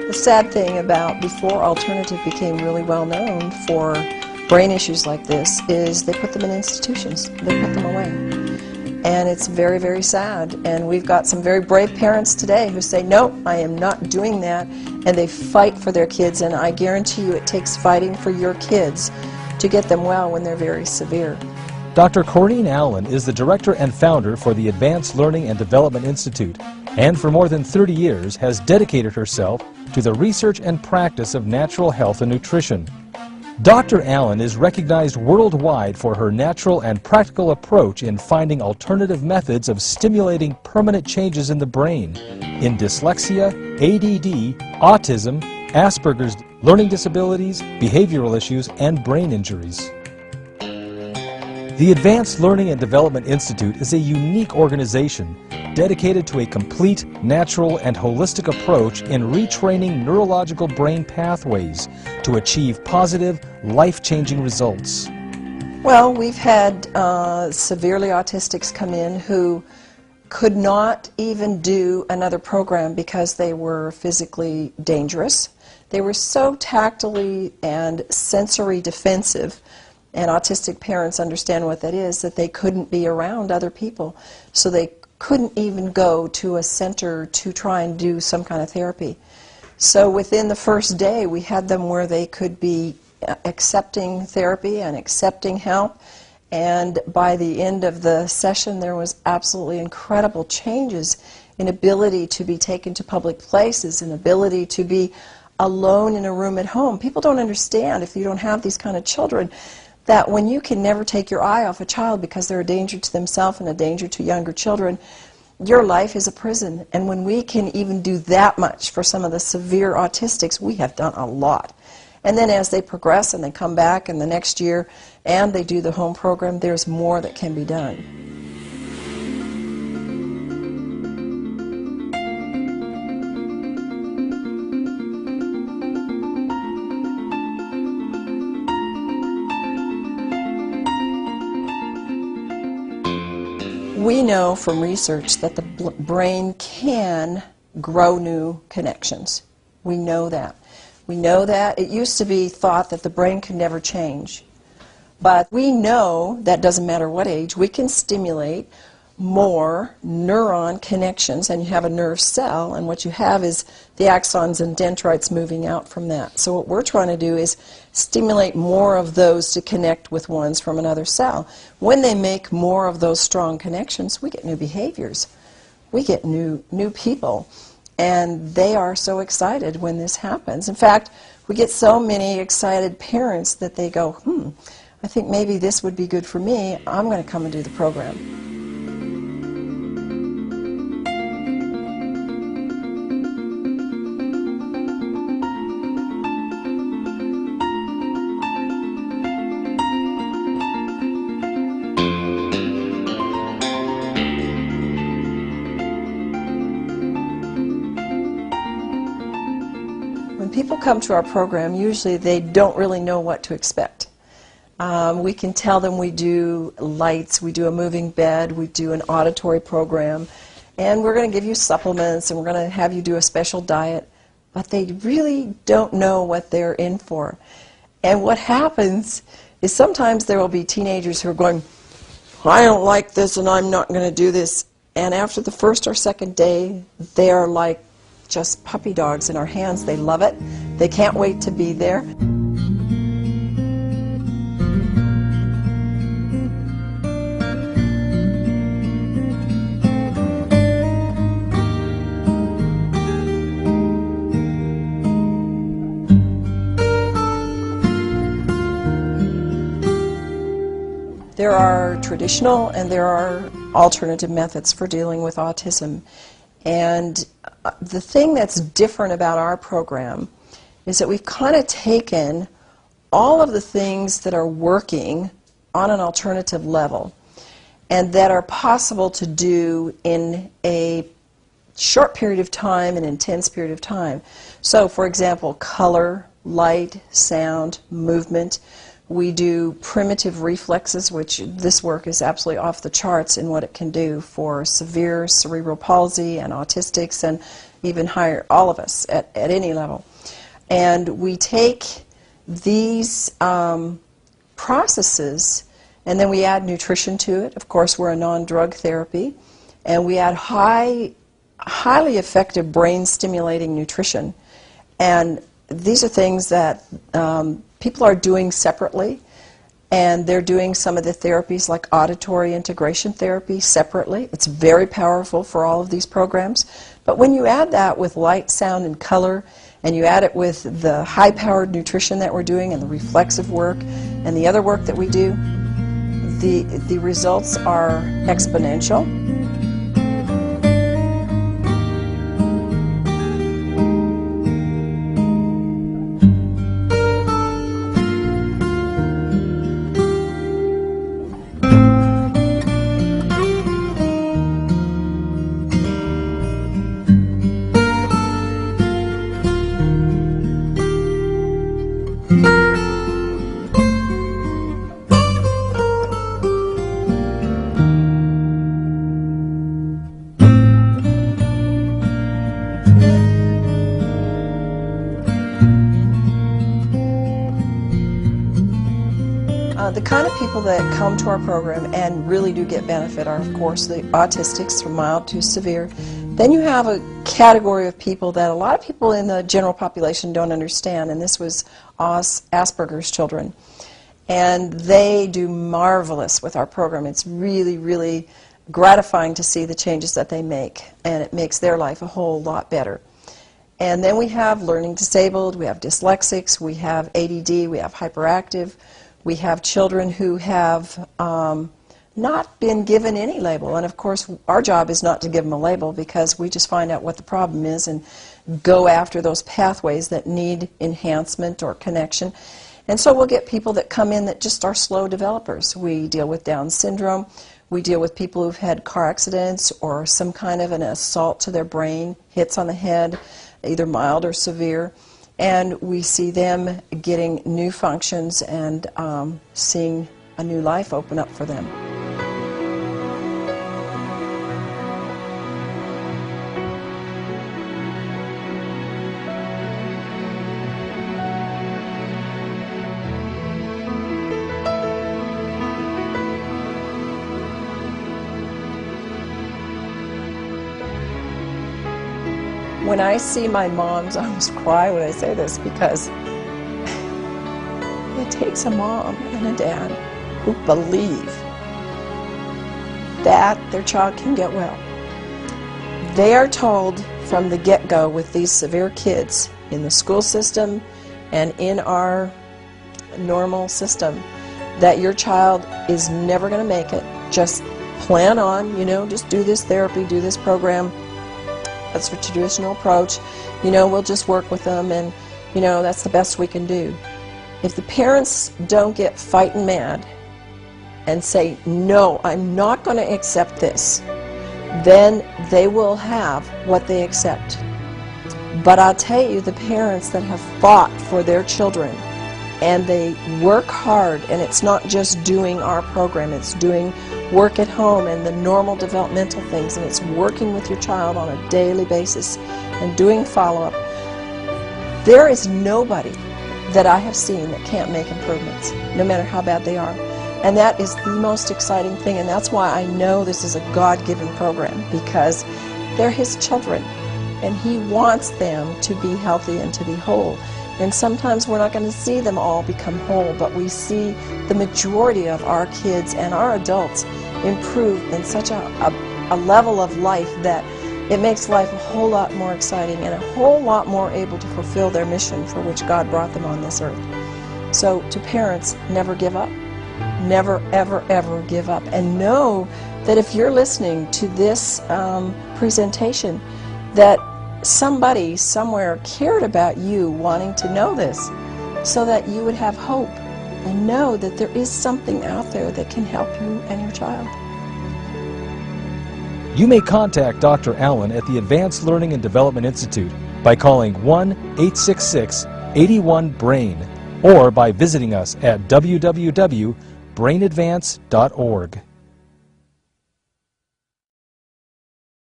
The sad thing about before alternative became really well known for brain issues like this is they put them in institutions. They put them away. And it's very, very sad. And we've got some very brave parents today who say, no, I am not doing that. And they fight for their kids. And I guarantee you it takes fighting for your kids to get them well when they're very severe. Dr. Corinne Allen is the director and founder for the Advanced Learning and Development Institute, and for more than 30 years has dedicated herself to the research and practice of natural health and nutrition. Dr. Allen is recognized worldwide for her natural and practical approach in finding alternative methods of stimulating permanent changes in the brain in dyslexia, ADD, autism, Aspergers, learning disabilities, behavioral issues, and brain injuries. The Advanced Learning and Development Institute is a unique organization dedicated to a complete, natural, and holistic approach in retraining neurological brain pathways to achieve positive, life-changing results. Well, we've had severely autistics come in who could not even do another program because they were physically dangerous. They were so tactily and sensory defensive, and autistic parents understand what that is, that they couldn't be around other people. So they couldn't even go to a center to try and do some kind of therapy. So within the first day, we had them where they could be accepting therapy and accepting help. And by the end of the session, there was absolutely incredible changes in ability to be taken to public places, and ability to be alone in a room at home. People don't understand, if you don't have these kind of children, that when you can never take your eye off a child because they're a danger to themselves and a danger to younger children, your life is a prison. And when we can even do that much for some of the severe autistics, we have done a lot. And then as they progress and they come back in the next year and they do the home program, there's more that can be done. We know from research that the brain can grow new connections. We know that. We know that. It used to be thought that the brain can never change. But we know that doesn't matter what age, we can stimulate more neuron connections, and you have a nerve cell, and what you have is the axons and dendrites moving out from that. So what we're trying to do is stimulate more of those to connect with ones from another cell. When they make more of those strong connections, we get new behaviors. We get new people, and they are so excited when this happens. In fact, we get so many excited parents that they go, I think maybe this would be good for me. I'm going to come and do the program. When people come to our program, usually they don't really know what to expect. We can tell them we do lights, we do a moving bed, we do an auditory program, and we're going to give you supplements, and we're going to have you do a special diet, but they really don't know what they're in for. And what happens is sometimes there will be teenagers who are going, I don't like this and I'm not going to do this, and after the first or second day, they are like just puppy dogs in our hands. They love it. They can't wait to be there. There are traditional and there are alternative methods for dealing with autism. And the thing that's different about our program is that we've kind of taken all of the things that are working on an alternative level and that are possible to do in a short period of time, an intense period of time. So, for example, color, light, sound, movement. We do primitive reflexes, which this work is absolutely off the charts in what it can do for severe cerebral palsy and autistics and even higher, all of us at any level. And we take these processes and then we add nutrition to it. Of course, we're a non-drug therapy. And we add highly effective brain-stimulating nutrition. And these are things that people are doing separately, and they're doing some of the therapies like auditory integration therapy separately. It's very powerful for all of these programs. But when you add that with light, sound, and color, and you add it with the high-powered nutrition that we're doing and the reflexive work and the other work that we do, the results are exponential. The kind of people that come to our program and really do get benefit are, of course, the autistics from mild to severe. Then you have a category of people that a lot of people in the general population don't understand, and this was Aspergers children. And they do marvelous with our program. It's really, really gratifying to see the changes that they make, and it makes their life a whole lot better. And then we have learning disabled, we have dyslexics, we have ADD, we have hyperactive. We have children who have not been given any label, and of course our job is not to give them a label because we just find out what the problem is and go after those pathways that need enhancement or connection. And so we'll get people that come in that just are slow developers. We deal with Down syndrome, we deal with people who've had car accidents or some kind of an assault to their brain, hits on the head, either mild or severe. And we see them getting new functions and seeing a new life open up for them. When I see my moms, I almost cry when I say this because it takes a mom and a dad who believe that their child can get well. They are told from the get-go with these severe kids in the school system and in our normal system that your child is never going to make it. Just plan on, just do this therapy, do this program. That's the traditional approach. We'll just work with them and, that's the best we can do. If the parents don't get fighting mad and say, no, I'm not going to accept this, then they will have what they accept. But I'll tell you, the parents that have fought for their children and they work hard, and it's not just doing our program, it's doing work at home and the normal developmental things, and it's working with your child on a daily basis and doing follow-up. There is nobody that I have seen that can't make improvements, no matter how bad they are. And that is the most exciting thing, and that's why I know this is a God-given program, because they're His children, and He wants them to be healthy and to be whole. And sometimes we're not going to see them all become whole, but we see the majority of our kids and our adults improve in such a level of life that it makes life a whole lot more exciting and a whole lot more able to fulfill their mission for which God brought them on this earth. So to parents, never give up. Never, ever, ever give up. And know that if you're listening to this presentation, that somebody somewhere cared about you wanting to know this so that you would have hope and know that there is something out there that can help you and your child. You may contact Dr. Allen at the Advanced Learning and Development Institute by calling 1-866-81-BRAIN or by visiting us at www.brainadvance.org.